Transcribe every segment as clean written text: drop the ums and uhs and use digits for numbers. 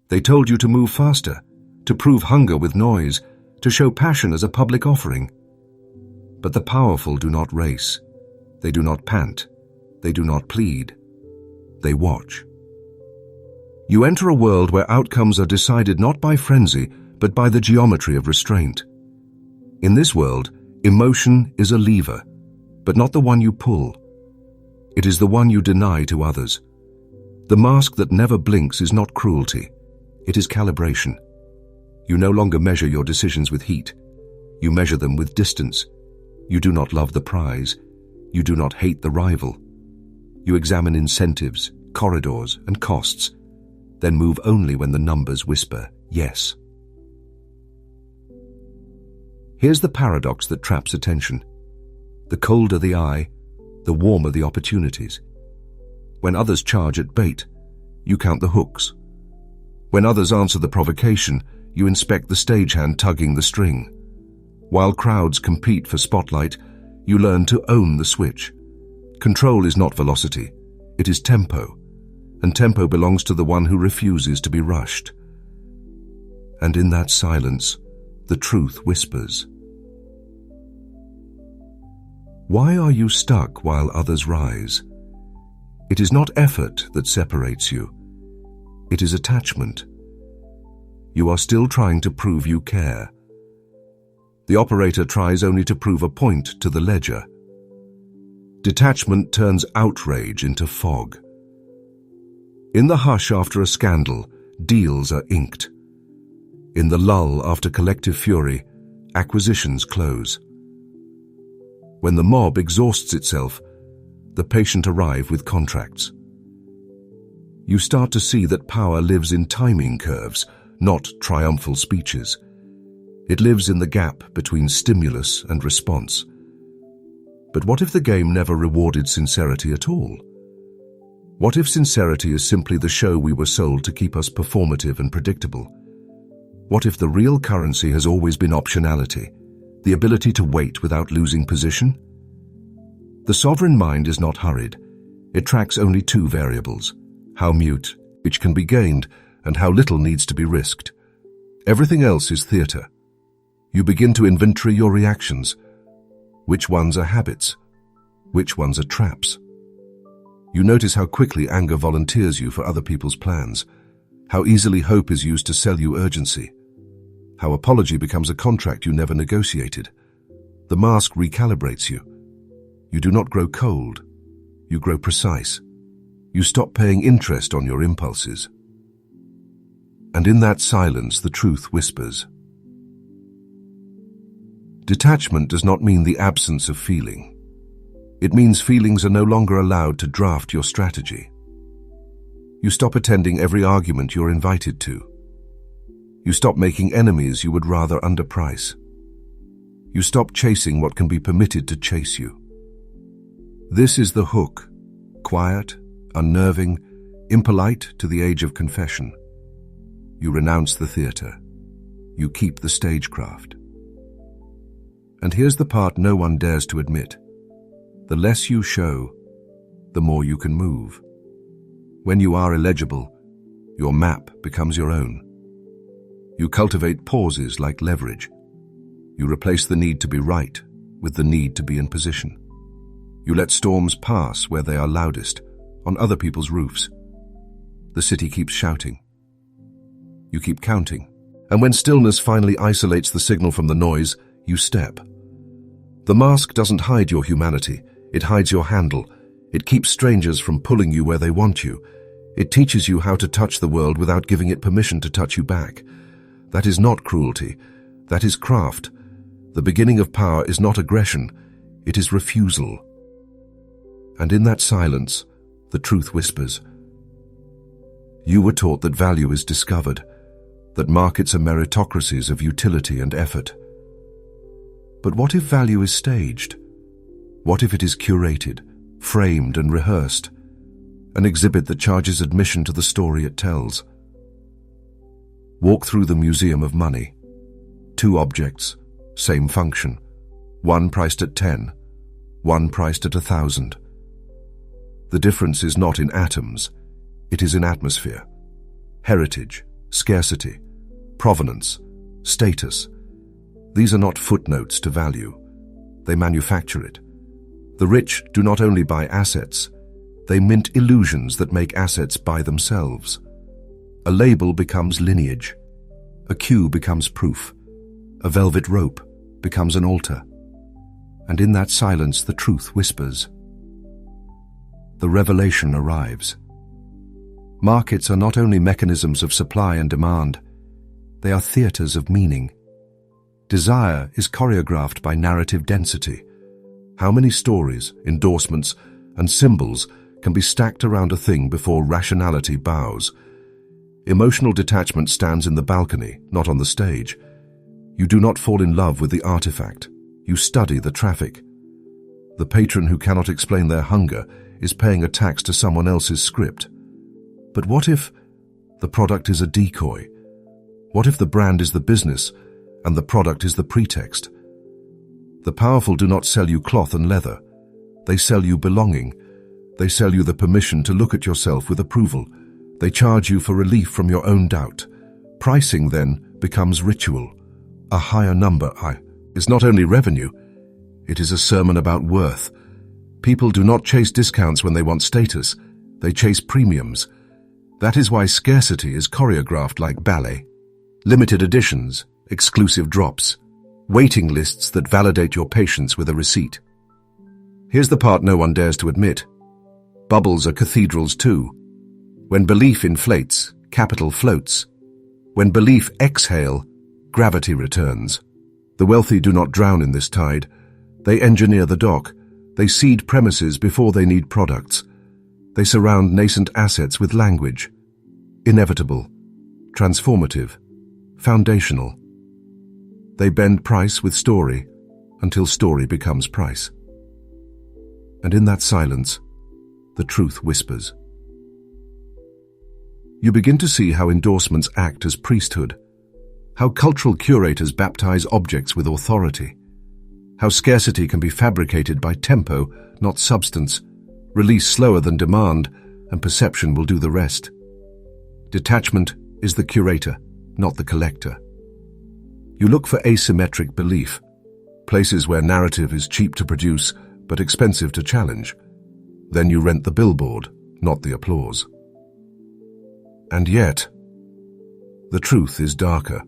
They told you to move faster, to prove hunger with noise, to show passion as a public offering. But the powerful do not race. They do not pant. They do not plead. They watch. You enter a world where outcomes are decided not by frenzy, but by the geometry of restraint. In this world, emotion is a lever, but not the one you pull. It is the one you deny to others. The mask that never blinks is not cruelty. It is calibration. You no longer measure your decisions with heat. You measure them with distance. You do not love the prize. You do not hate the rival. You examine incentives, corridors, and costs, then move only when the numbers whisper yes. Here's the paradox that traps attention. The colder the eye, the warmer the opportunities. When others charge at bait, you count the hooks. When others answer the provocation, you inspect the stagehand tugging the string. While crowds compete for spotlight, you learn to own the switch. Control is not velocity, it is tempo, and tempo belongs to the one who refuses to be rushed. And in that silence, the truth whispers. Why are you stuck while others rise? It is not effort that separates you. It is attachment. You are still trying to prove you care. The operator tries only to prove a point to the ledger. Detachment turns outrage into fog. In the hush after a scandal, deals are inked. In the lull after collective fury, acquisitions close. When the mob exhausts itself, the patient arrive with contracts. You start to see that power lives in timing curves, not triumphal speeches. It lives in the gap between stimulus and response. But what if the game never rewarded sincerity at all? What if sincerity is simply the show we were sold to keep us performative and predictable? What if the real currency has always been optionality, the ability to wait without losing position? The sovereign mind is not hurried. It tracks only two variables: how which can be gained, and how little needs to be risked. Everything else is theater. You begin to inventory your reactions. Which ones are habits? Which ones are traps? You notice how quickly anger volunteers you for other people's plans, how easily hope is used to sell you urgency, how apology becomes a contract you never negotiated. The mask recalibrates you. You do not grow cold. You grow precise. You stop paying interest on your impulses. And in that silence, the truth whispers. Detachment does not mean the absence of feeling. It means feelings are no longer allowed to draft your strategy. You stop attending every argument you're invited to. You stop making enemies you would rather underprice. You stop chasing what can be permitted to chase you. This is the hook, quiet, unnerving, impolite to the age of confession. You renounce the theater. You keep the stagecraft. And here's the part no one dares to admit. The less you show, the more you can move. When you are illegible, your map becomes your own. You cultivate pauses like leverage. You replace the need to be right with the need to be in position. You let storms pass where they are loudest, on other people's roofs. The city keeps shouting. You keep counting. And when stillness finally isolates the signal from the noise, you step. The mask doesn't hide your humanity. It hides your handle. It keeps strangers from pulling you where they want you. It teaches you how to touch the world without giving it permission to touch you back. That is not cruelty. That is craft. The beginning of power is not aggression. It is refusal. And in that silence, the truth whispers. You were taught that value is discovered, that markets are meritocracies of utility and effort. But what if value is staged? What if it is curated, framed and rehearsed? An exhibit that charges admission to the story it tells. Walk through the Museum of Money. 2 objects, same function. One priced at 10, one priced at 1,000. The difference is not in atoms, it is in atmosphere. Heritage, scarcity, provenance, status. These are not footnotes to value. They manufacture it. The rich do not only buy assets, they mint illusions that make assets by themselves. A label becomes lineage. A queue becomes proof. A velvet rope becomes an altar. And in that silence, the truth whispers. The revelation arrives. Markets are not only mechanisms of supply and demand, they are theaters of meaning. Desire is choreographed by narrative density. How many stories, endorsements, and symbols can be stacked around a thing before rationality bows? Emotional detachment stands in the balcony, not on the stage. You do not fall in love with the artifact. You study the traffic. The patron who cannot explain their hunger is paying a tax to someone else's script. But what if the product is a decoy? What if the brand is the business and the product is the pretext? The powerful do not sell you cloth and leather. They sell you belonging. They sell you the permission to look at yourself with approval. They charge you for relief from your own doubt. Pricing then becomes ritual. A higher number is not only revenue, it is a sermon about worth. People do not chase discounts when they want status. They chase premiums. That is why scarcity is choreographed like ballet. Limited editions, exclusive drops, waiting lists that validate your patience with a receipt. Here's the part no one dares to admit. Bubbles are cathedrals too. When belief inflates, capital floats. When belief exhale, gravity returns. The wealthy do not drown in this tide. They engineer the dock. They seed premises before they need products. They surround nascent assets with language. Inevitable, transformative, foundational. They bend price with story until story becomes price. And in that silence, the truth whispers. You begin to see how endorsements act as priesthood, how cultural curators baptize objects with authority, how scarcity can be fabricated by tempo, not substance, release slower than demand, and perception will do the rest. Detachment is the curator, not the collector. You look for asymmetric belief, places where narrative is cheap to produce but expensive to challenge. Then you rent the billboard, not the applause. And yet, the truth is darker.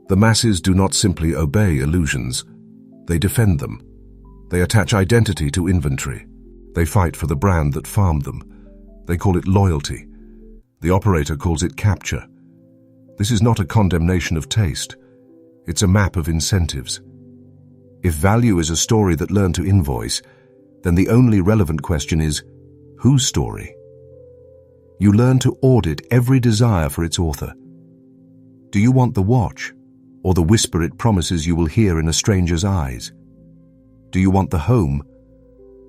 The masses do not simply obey illusions. They defend them. They attach identity to inventory. They fight for the brand that farmed them. They call it loyalty. The operator calls it capture. This is not a condemnation of taste. It's a map of incentives. If value is a story that learned to invoice, then the only relevant question is, whose story? You learn to audit every desire for its author. Do you want the watch, or the whisper it promises you will hear in a stranger's eyes? Do you want the home,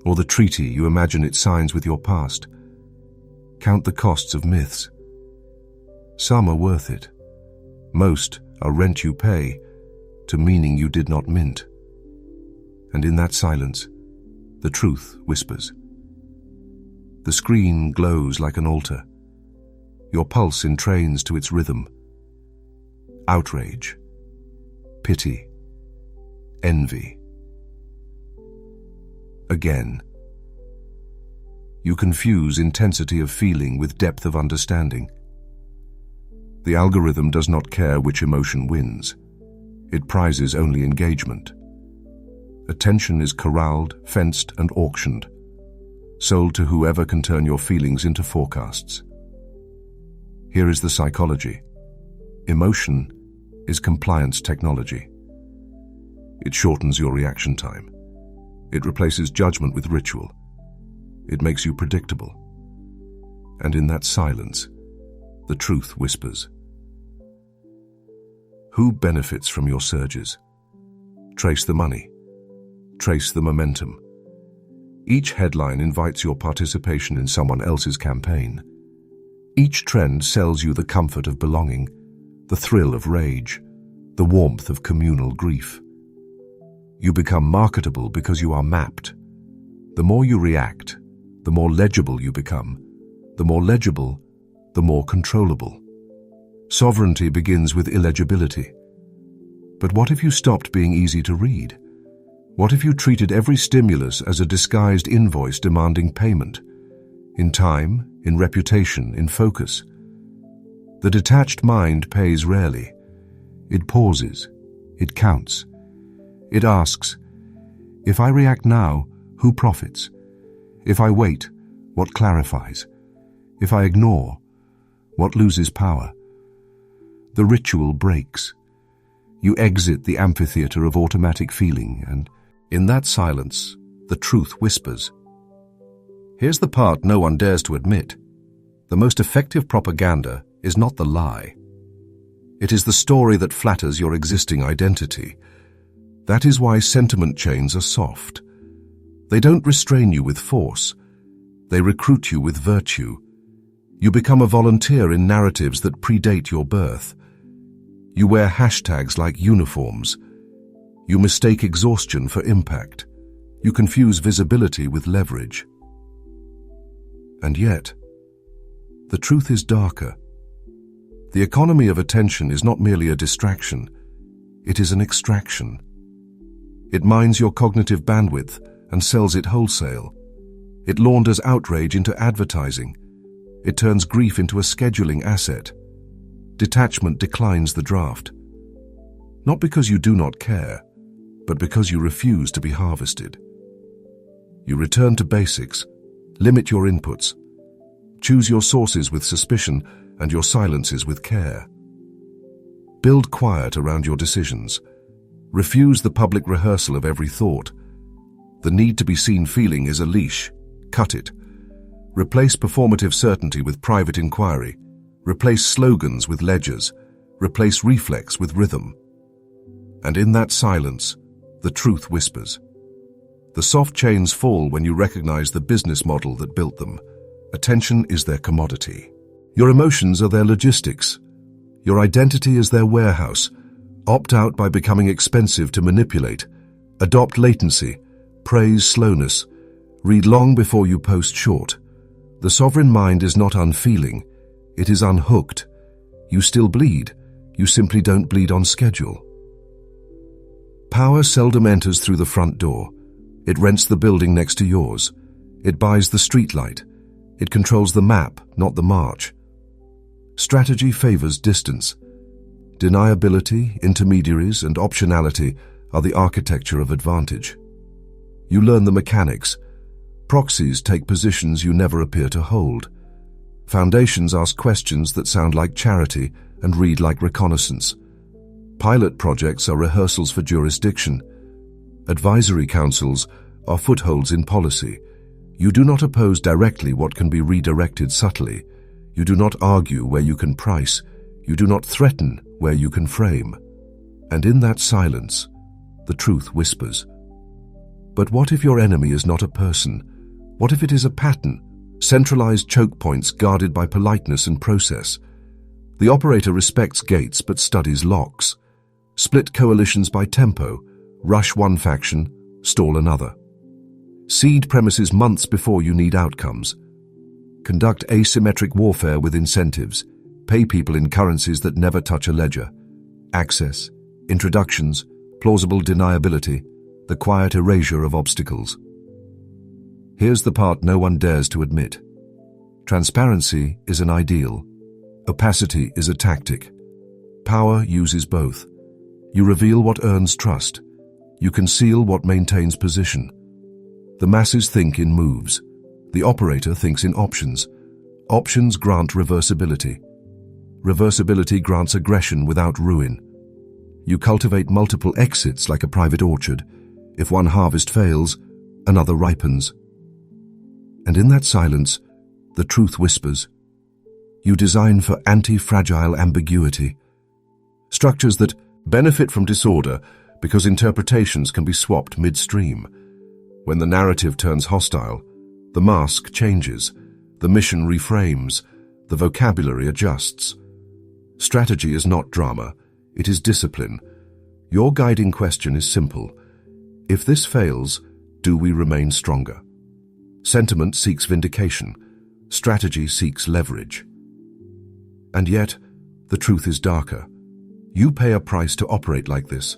or the treaty you imagine it signs with your past? Count the costs of myths. Some are worth it. Most are rent you pay to meaning you did not mint. And in that silence, the truth whispers. The screen glows like an altar. Your pulse entrains to its rhythm. Outrage, pity, envy. Again. You confuse intensity of feeling with depth of understanding. The algorithm does not care which emotion wins. It prizes only engagement. Attention is corralled, fenced, and auctioned, sold to whoever can turn your feelings into forecasts. Here is the psychology. Emotion is compliance technology. It shortens your reaction time. It replaces judgment with ritual. It makes you predictable. And in that silence, the truth whispers. Who benefits from your surges? Trace the money. Trace the momentum. Each headline invites your participation in someone else's campaign. Each trend sells you the comfort of belonging, the thrill of rage, the warmth of communal grief. You become marketable because you are mapped. The more you react, the more legible you become. The more legible, the more controllable. Sovereignty begins with illegibility. But what if you stopped being easy to read? What if you treated every stimulus as a disguised invoice demanding payment? In time, in reputation, in focus. The detached mind pays rarely. It pauses. It counts. It asks, if I react now, who profits? If I wait, what clarifies? If I ignore, what loses power? The ritual breaks. You exit the amphitheater of automatic feeling, and in that silence, the truth whispers. Here's the part no one dares to admit. The most effective propaganda is not the lie. It is the story that flatters your existing identity. That is why sentiment chains are soft. They don't restrain you with force. They recruit you with virtue. You become a volunteer in narratives that predate your birth. You wear hashtags like uniforms. You mistake exhaustion for impact. You confuse visibility with leverage. And yet, the truth is darker. The economy of attention is not merely a distraction. It is an extraction. It mines your cognitive bandwidth and sells it wholesale. It launders outrage into advertising. It turns grief into a scheduling asset. Detachment declines the draft. Not because you do not care, but because you refuse to be harvested. You return to basics, limit your inputs, choose your sources with suspicion and your silences with care. Build quiet around your decisions. Refuse the public rehearsal of every thought. The need to be seen feeling is a leash. Cut it. Replace performative certainty with private inquiry. Replace slogans with ledgers. Replace reflex with rhythm. And in that silence, the truth whispers. The soft chains fall when you recognize the business model that built them. Attention is their commodity. Your emotions are their logistics. Your identity is their warehouse. Opt out by becoming expensive to manipulate. Adopt latency. Praise slowness. Read long before you post short. The sovereign mind is not unfeeling. It is unhooked. You still bleed. You simply don't bleed on schedule. Power seldom enters through the front door. It rents the building next to yours. It buys the streetlight. It controls the map, not the march. Strategy favors distance. Deniability, intermediaries, and optionality are the architecture of advantage. You learn the mechanics. Proxies take positions you never appear to hold. Foundations ask questions that sound like charity and read like reconnaissance. Pilot projects are rehearsals for jurisdiction. Advisory councils are footholds in policy. You do not oppose directly what can be redirected subtly. You do not argue where you can price. You do not threaten where you can frame. And in that silence, the truth whispers. But what if your enemy is not a person? What if it is a pattern? Centralized choke points guarded by politeness and process. The operator respects gates but studies locks. Split coalitions by tempo. Rush one faction, stall another. Seed premises months before you need outcomes. Conduct asymmetric warfare with incentives. Pay people in currencies that never touch a ledger. Access, introductions, plausible deniability, the quiet erasure of obstacles. Here's the part no one dares to admit. Transparency is an ideal. Opacity is a tactic. Power uses both. You reveal what earns trust. You conceal what maintains position. The masses think in moves. The operator thinks in options. Options grant reversibility. Reversibility grants aggression without ruin. You cultivate multiple exits like a private orchard. If one harvest fails, another ripens. And in that silence, the truth whispers. You design for anti-fragile ambiguity. Structures that benefit from disorder because interpretations can be swapped midstream. When the narrative turns hostile, the mask changes, the mission reframes, the vocabulary adjusts. Strategy is not drama, it is discipline. Your guiding question is simple. If this fails, do we remain stronger? Sentiment seeks vindication. Strategy seeks leverage. And yet, the truth is darker. You pay a price to operate like this.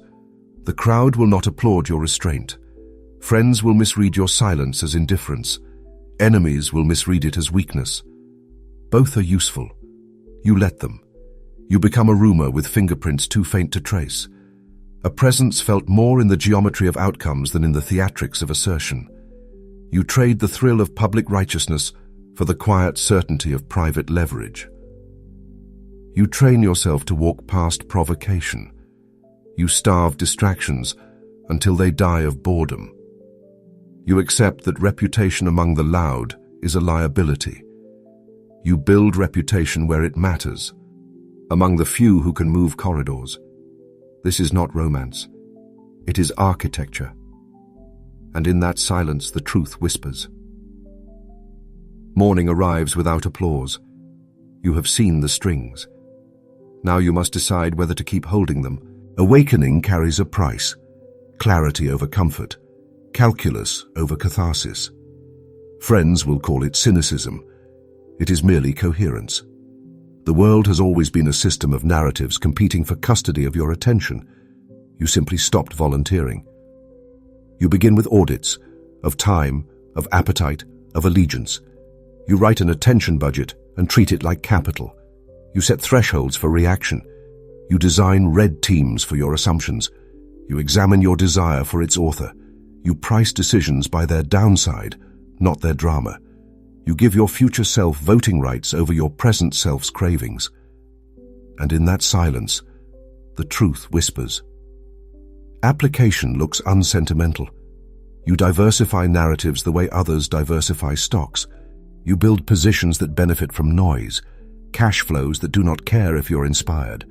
The crowd will not applaud your restraint. Friends will misread your silence as indifference. Enemies will misread it as weakness. Both are useful. You let them. You become a rumor with fingerprints too faint to trace. A presence felt more in the geometry of outcomes than in the theatrics of assertion. You trade the thrill of public righteousness for the quiet certainty of private leverage. You train yourself to walk past provocation. You starve distractions until they die of boredom. You accept that reputation among the loud is a liability. You build reputation where it matters, among the few who can move corridors. This is not romance. It is architecture. And in that silence, the truth whispers. Morning arrives without applause. You have seen the strings. Now you must decide whether to keep holding them. Awakening carries a price. Clarity over comfort. Calculus over catharsis. Friends will call it cynicism. It is merely coherence. The world has always been a system of narratives competing for custody of your attention. You simply stopped volunteering. You begin with audits, of time, of appetite, of allegiance. You write an attention budget and treat it like capital. You set thresholds for reaction. You design red teams for your assumptions. You examine your desire for its author. You price decisions by their downside, not their drama. You give your future self voting rights over your present self's cravings. And in that silence, the truth whispers. Application looks unsentimental. You diversify narratives the way others diversify stocks. You build positions that benefit from noise, cash flows that do not care if you're inspired,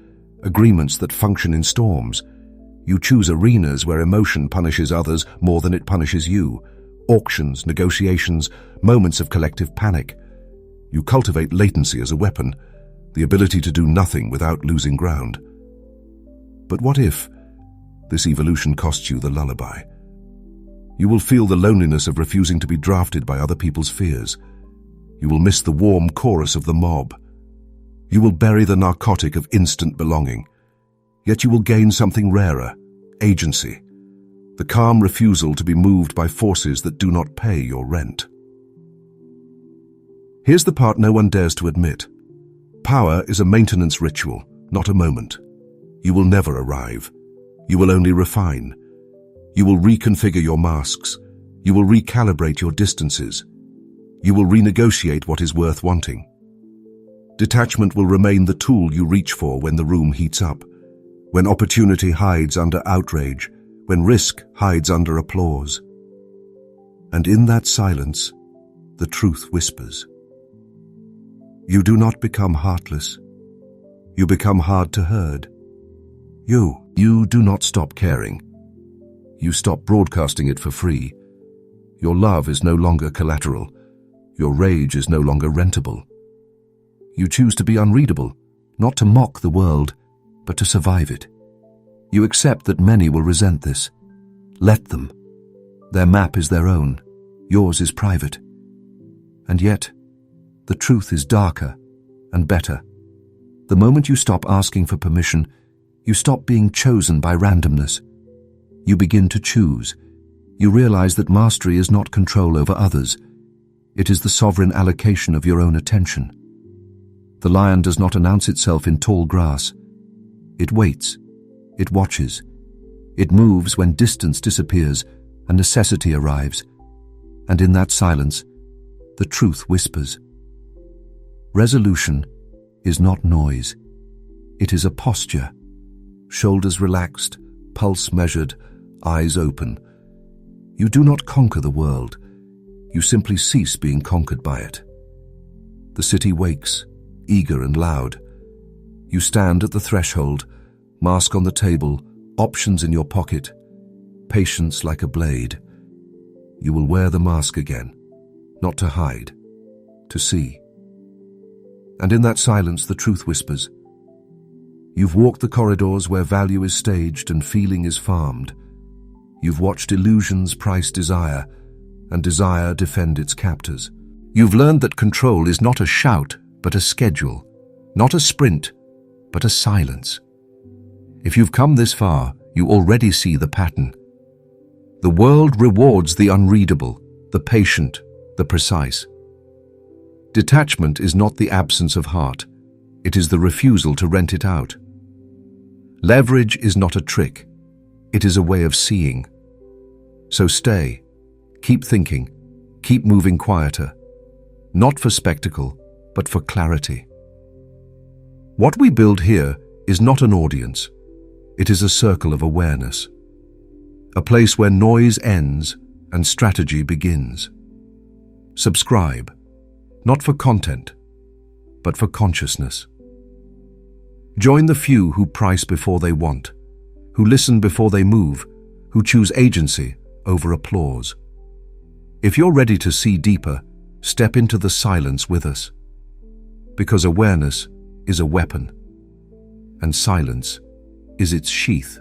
agreements that function in storms. You choose arenas where emotion punishes others more than it punishes you. Auctions, negotiations, moments of collective panic. You cultivate latency as a weapon, the ability to do nothing without losing ground. But what if this evolution costs you the lullaby? You will feel the loneliness of refusing to be drafted by other people's fears. You will miss the warm chorus of the mob. You will bury the narcotic of instant belonging. Yet you will gain something rarer, agency. The calm refusal to be moved by forces that do not pay your rent. Here's the part no one dares to admit. Power is a maintenance ritual, not a moment. You will never arrive. You will only refine. You will reconfigure your masks. You will recalibrate your distances. You will renegotiate what is worth wanting. Detachment will remain the tool you reach for when the room heats up, when opportunity hides under outrage, when risk hides under applause. And in that silence, the truth whispers. You do not become heartless. You become hard to herd. You do not stop caring. You stop broadcasting it for free. Your love is no longer collateral. Your rage is no longer rentable. You choose to be unreadable, not to mock the world, but to survive it. You accept that many will resent this. Let them. Their map is their own. Yours is private. And yet, the truth is darker and better. The moment you stop asking for permission, you stop being chosen by randomness. You begin to choose. You realize that mastery is not control over others. It is the sovereign allocation of your own attention. The lion does not announce itself in tall grass. It waits. It watches. It moves when distance disappears and necessity arrives. And in that silence, the truth whispers. Resolution is not noise. It is a posture. Shoulders relaxed, pulse measured, eyes open. You do not conquer the world. You simply cease being conquered by it. The city wakes, eager and loud. You stand at the threshold, mask on the table, options in your pocket, patience like a blade. You will wear the mask again, not to hide, to see. And in that silence, the truth whispers. You've walked the corridors where value is staged and feeling is farmed. You've watched illusions price desire, and desire defend its captors. You've learned that control is not a shout, but a schedule, not a sprint, but a silence. If you've come this far, you already see the pattern. The world rewards the unreadable, the patient, the precise. Detachment is not the absence of heart. It is the refusal to rent it out. Leverage is not a trick. It is a way of seeing. So stay, keep thinking, keep moving quieter, not for spectacle, but for clarity. What we build here is not an audience. It is a circle of awareness, a place where noise ends and strategy begins. Subscribe, not for content, but for consciousness. Join the few who price before they want, who listen before they move, who choose agency over applause. If you're ready to see deeper, step into the silence with us. Because awareness is a weapon, and silence is its sheath.